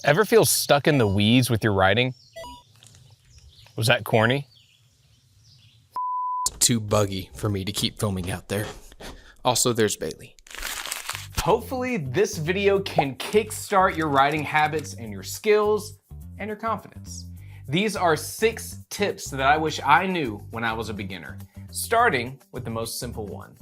Ever feel stuck in the weeds with your writing? Was that corny? Too buggy for me to keep filming out there. Also, there's Bailey. Hopefully this video can kickstart your writing habits and your skills and your confidence. These are 6 tips that I wish I knew when I was a beginner, starting with the most simple one.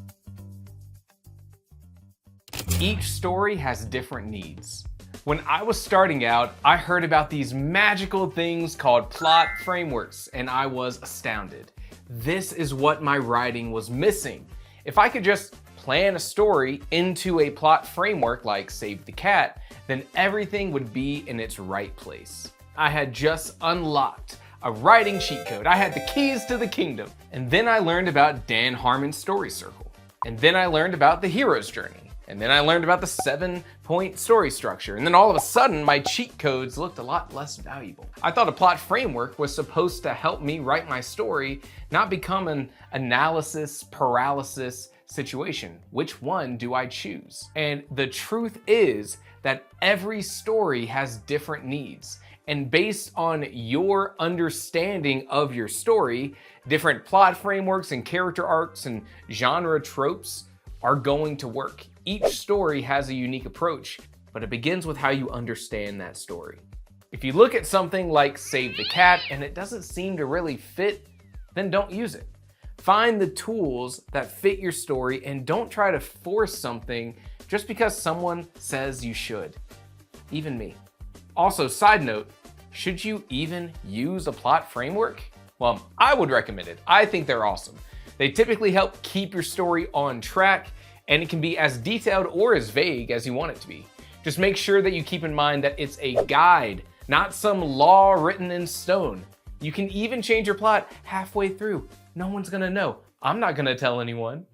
Each story has different needs. When I was starting out, I heard about these magical things called plot frameworks, and I was astounded. This is what my writing was missing. If I could just plan a story into a plot framework like Save the Cat, then everything would be in its right place. I had just unlocked a writing cheat code. I had the keys to the kingdom. And then I learned about Dan Harmon's story circle. And then I learned about the hero's journey. And then I learned about the 7-point story structure. And then all of a sudden, my cheat codes looked a lot less valuable. I thought a plot framework was supposed to help me write my story, not become an analysis paralysis situation. Which one do I choose? And the truth is that every story has different needs. And based on your understanding of your story, different plot frameworks and character arcs and genre tropes are going to work. Each story has a unique approach, but it begins with how you understand that story. If you look at something like Save the Cat and it doesn't seem to really fit, then don't use it. Find the tools that fit your story and don't try to force something just because someone says you should. Even me. Also, side note, should you even use a plot framework? Well, I would recommend it. I think they're awesome. They typically help keep your story on track, and it can be as detailed or as vague as you want it to be. Just make sure that you keep in mind that it's a guide, not some law written in stone. You can even change your plot halfway through. No one's gonna know. I'm not gonna tell anyone.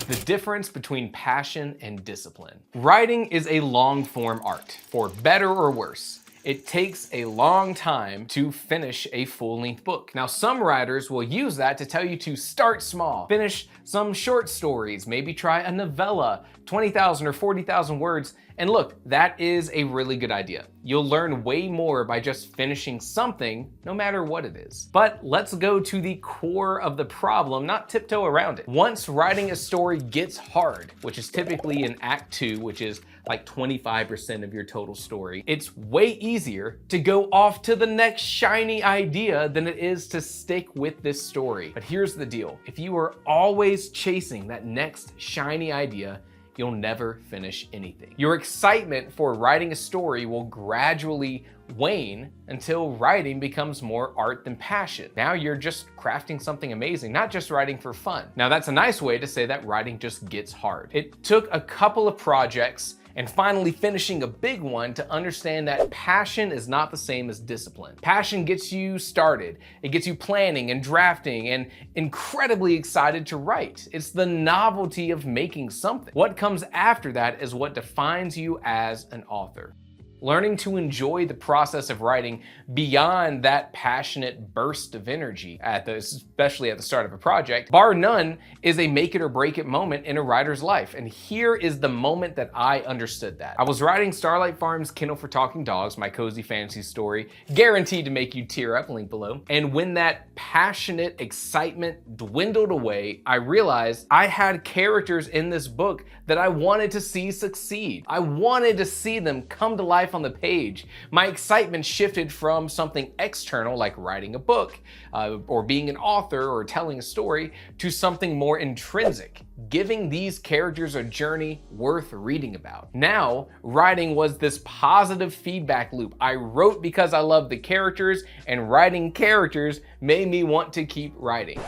The difference between passion and discipline. Writing is a long-form art, for better or worse. It takes a long time to finish a full-length book. Now, some writers will use that to tell you to start small, finish some short stories, maybe try a novella, 20,000 or 40,000 words, and look, that is a really good idea. You'll learn way more by just finishing something, no matter what it is. But let's go to the core of the problem, not tiptoe around it. Once writing a story gets hard, which is typically in Act 2, which is like 25% of your total story, it's way easier to go off to the next shiny idea than it is to stick with this story. But here's the deal. If you are always chasing that next shiny idea, you'll never finish anything. Your excitement for writing a story will gradually wane until writing becomes more art than passion. Now you're just crafting something amazing, not just writing for fun. Now that's a nice way to say that writing just gets hard. It took a couple of projects and finally finishing a big one to understand that passion is not the same as discipline. Passion gets you started. It gets you planning and drafting and incredibly excited to write. It's the novelty of making something. What comes after that is what defines you as an author. Learning to enjoy the process of writing beyond that passionate burst of energy, especially at the start of a project, bar none, is a make it or break it moment in a writer's life. And here is the moment that I understood that. I was writing Starlight Farm's Kennel for Talking Dogs, my cozy fantasy story, guaranteed to make you tear up, link below. And when that passionate excitement dwindled away, I realized I had characters in this book that I wanted to see succeed. I wanted to see them come to life on the page. My excitement shifted from something external like writing a book or being an author or telling a story to something more intrinsic, giving these characters a journey worth reading about. Now, writing was this positive feedback loop. I wrote because I loved the characters, and writing characters made me want to keep writing.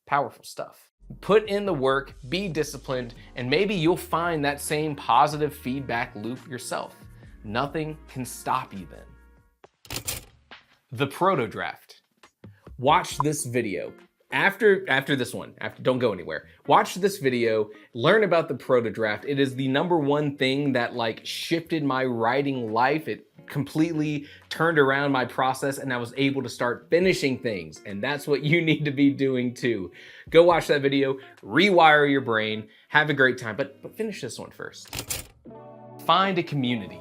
Powerful stuff. Put in the work, be disciplined, and maybe you'll find that same positive feedback loop yourself. Nothing can stop you then. The Protodraft. Watch this video. After this one, don't go anywhere. Watch this video, learn about the Protodraft. It is the #1 thing that shifted my writing life. It completely turned around my process and I was able to start finishing things. And that's what you need to be doing too. Go watch that video, rewire your brain, have a great time, but finish this one first. Find a community.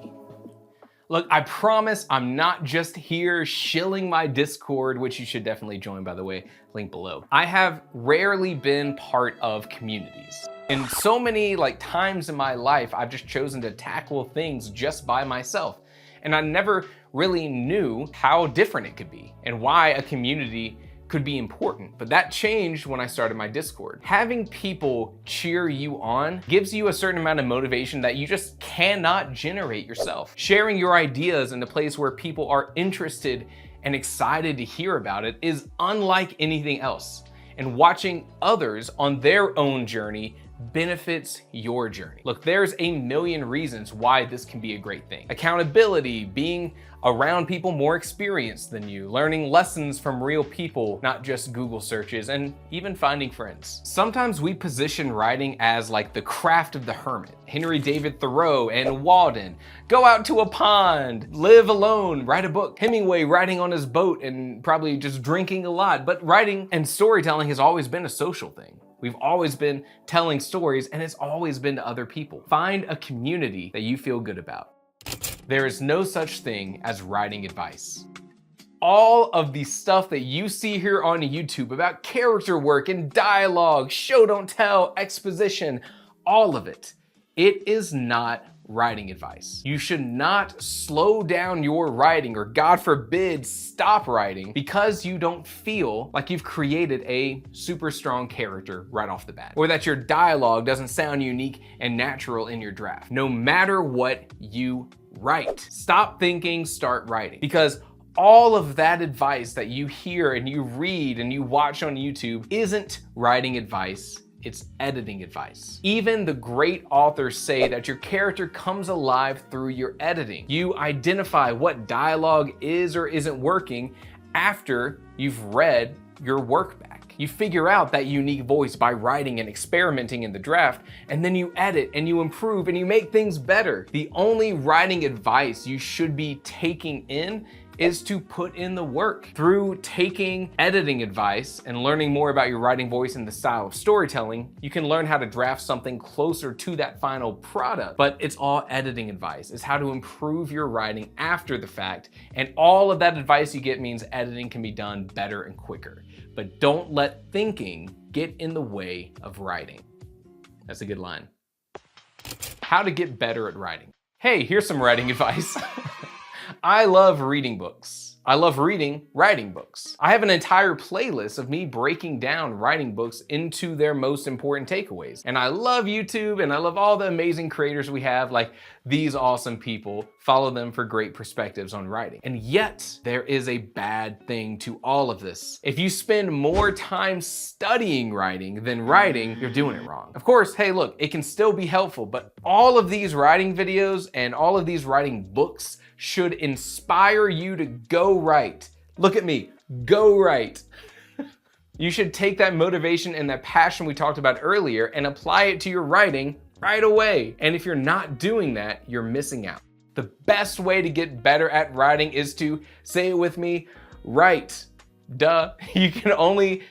Look, I promise I'm not just here shilling my Discord, which you should definitely join, by the way, link below. I have rarely been part of communities. In so many times in my life, I've just chosen to tackle things just by myself. And I never really knew how different it could be and why a community could be important. But that changed when I started my Discord. Having people cheer you on gives you a certain amount of motivation that you just cannot generate yourself. Sharing your ideas in a place where people are interested and excited to hear about it is unlike anything else. And watching others on their own journey benefits your journey. Look, there's a million reasons why this can be a great thing. Accountability, being around people more experienced than you, learning lessons from real people, not just Google searches, and even finding friends. Sometimes we position writing as the craft of the hermit. Henry David Thoreau and Walden. Go out to a pond, live alone, write a book. Hemingway writing on his boat and probably just drinking a lot. But writing and storytelling has always been a social thing. We've always been telling stories, and it's always been to other people. Find a community that you feel good about. There is no such thing as writing advice. All of the stuff that you see here on YouTube about character work and dialogue, show don't tell, exposition, all of it, it is not writing advice. You should not slow down your writing, or God forbid, stop writing because you don't feel like you've created a super strong character right off the bat, or that your dialogue doesn't sound unique and natural in your draft. No matter what you write, stop thinking, start writing. Because all of that advice that you hear and you read and you watch on YouTube isn't writing advice. It's editing advice. Even the great authors say that your character comes alive through your editing. You identify what dialogue is or isn't working after you've read your work back. You figure out that unique voice by writing and experimenting in the draft, and then you edit and you improve and you make things better. The only writing advice you should be taking in is to put in the work. Through taking editing advice and learning more about your writing voice and the style of storytelling, you can learn how to draft something closer to that final product. But it's all editing advice. It's how to improve your writing after the fact. And all of that advice you get means editing can be done better and quicker. But don't let thinking get in the way of writing. That's a good line. How to get better at writing. Hey, here's some writing advice. I love reading books. I love reading writing books. I have an entire playlist of me breaking down writing books into their most important takeaways. And I love YouTube and I love all the amazing creators we have, like these awesome people. Follow them for great perspectives on writing. And yet there is a bad thing to all of this. If you spend more time studying writing than writing, you're doing it wrong. Of course, hey, look, it can still be helpful, but all of these writing videos and all of these writing books should inspire you to go write. Look at me, go write. You should take that motivation and that passion we talked about earlier and apply it to your writing right away. And if you're not doing that, you're missing out. The best way to get better at writing is to, say it with me, write. Duh. You can only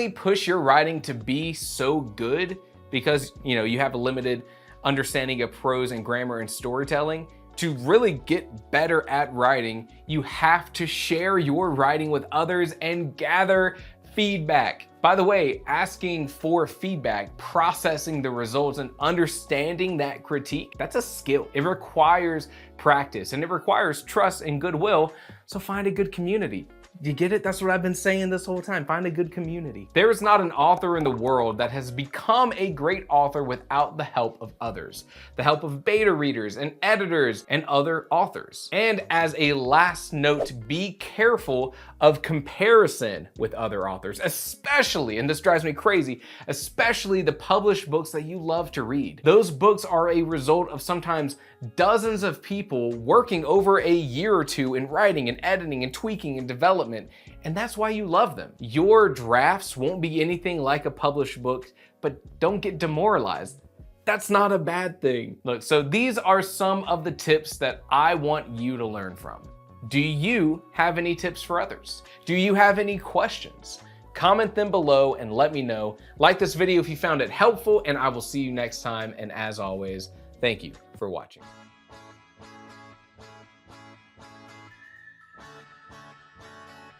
push your writing to be so good because, you have a limited understanding of prose and grammar and storytelling. To really get better at writing, you have to share your writing with others and gather feedback. By the way, asking for feedback, processing the results, and understanding that critique, that's a skill. It requires practice and it requires trust and goodwill, so find a good community. You get it? That's what I've been saying this whole time. Find a good community. There is not an author in the world that has become a great author without the help of others, the help of beta readers and editors and other authors. And as a last note, be careful of comparison with other authors, especially, and this drives me crazy, especially the published books that you love to read. Those books are a result of sometimes dozens of people working over a year or two in writing and editing and tweaking and development, and that's why you love them. Your drafts won't be anything like a published book, but don't get demoralized. That's not a bad thing. Look, so these are some of the tips that I want you to learn from. Do you have any tips for others? Do you have any questions? Comment them below and let me know. Like this video if you found it helpful, and I will see you next time. And as always, thank you for watching.